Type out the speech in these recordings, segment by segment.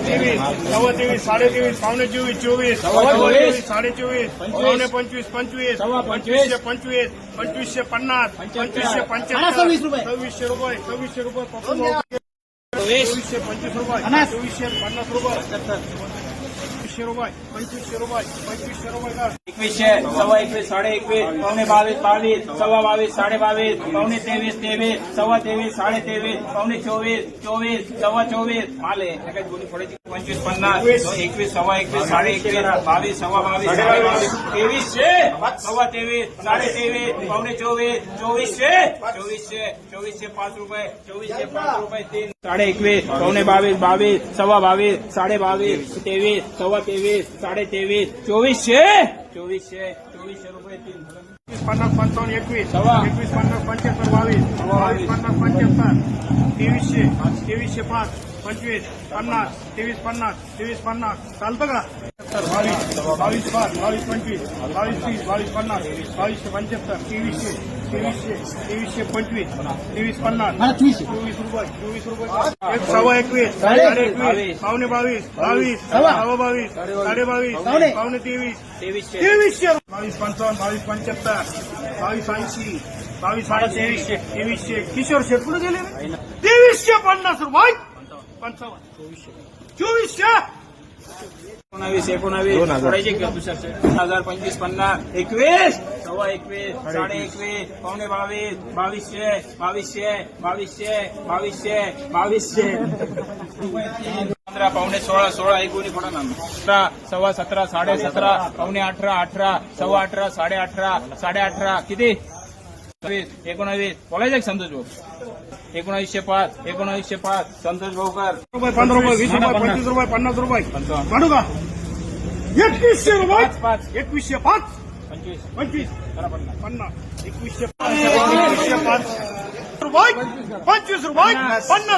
23, सव्वा 23, साडे 23, पावणे 24, 24, सव्वा 24, साडे 24, पावणे 25, 25, 2550, 2550, 2575, 2600 रुपये, 2600 रुपये, 2425 रुपये, 2450 रुपये, 2500 रुपये, 2500 रुपये, 2500 रुपये का 2100, सव्वा 21, साडे 21, पावणे 22, 22, सव्वा 22, साडे 22, पावणे 23, 23, सव्वा 23, साडे 23, पावणे 24, 24, सव्वा 24, माल आहे काय बोली थोड्याची 2550, 21, सव्वा 21, साडे 21, 22, सव्वा 22, साडे 22, 2300, सव्वा 23, साडे 23, पावणे 24, 2400, 2400 5 रुपये, 2405 रुपये 3, साडे 21, पावणे 22, 22, सव्वा 22, साडे 22, 23, सव्वा 23, साडे 23, 2400 रुपये 3, 50, 55, 21, सव्वा 21, 50, 75, 22, 22, 50, 75, 2300, 2305, 25, 50, 2350, 2350, चालतं का 22, 22, 5, 22, 25, 22, 30, 22, 50, 22, 75, 2300, 2325, 2350, 24 रुपये, 24 रुपये, सव्वा 21, साडे 21, पावणे 22, 22, सव्वा 22, साडे 22, पावणे 23, 2300, 22, 55, 22, 75, 22, 80, 22, साडे 2300, किशोर शेठ कुठे गेले 2350 रुपये 55, 2400 19 थोड्याचे 2000 25 50 21 सव्वा 21 साडे 21 पावणे 22 2200 15 पावणे 16 एक गुणी थोडा ना 17 सव्वा 17 साडे 17 पावणे 18 सव्वा 18 साडे 18 किती 19 बोलायचं का संतोष भाऊ 1905 संतोष भाऊकर रुपये 15 रुपये 20 रुपये 25 रुपये 50 रुपये काढू का 2100 रुपये 2105 25 50 2105 रुपये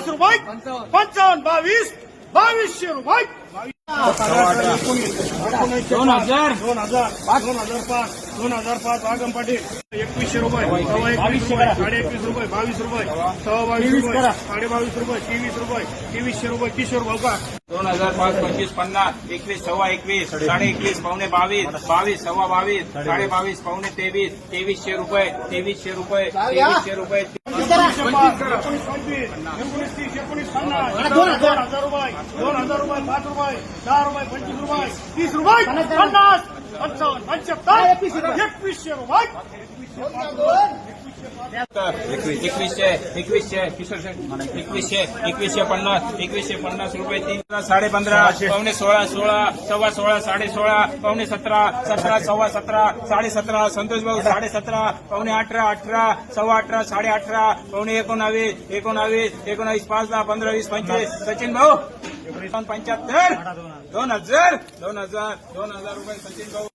25 रुपये 50 रुपये 55 2200 रुपये 2005 आगम पाटील 2100 रुपये सव्वा 21 रुपये साडे 21 रुपये 22 रुपये सव्वा 22 रुपये साडे 22 रुपये 23 रुपये 2300 रुपये किशोर भाऊ का 2005 25 50 21 सव्वा 21 साडे 21 पावणे 22 सव्वा 22 साडे 22 पावणे 2300 रुपये 2300 रुपये 2300 रुपये 19 रुपये 2000 रुपये 5 रुपये 10 रुपये 25 रुपये 30 रुपये 50 55 75 2100 रुपये 2100 किशोर शेठ 2150 रुपये 3 साडे 15 पावणे 16 सव्वा 16 साडे 16 पावणे 17 सव्वा 17 साडे 17 संतोष भाऊ साडे 17 पावणे 18 सव्वा 18 साडे 18 पावणे 19 5 10 15 20 25 सचिन भाऊ 75 2000 रुपये सचिन भाऊ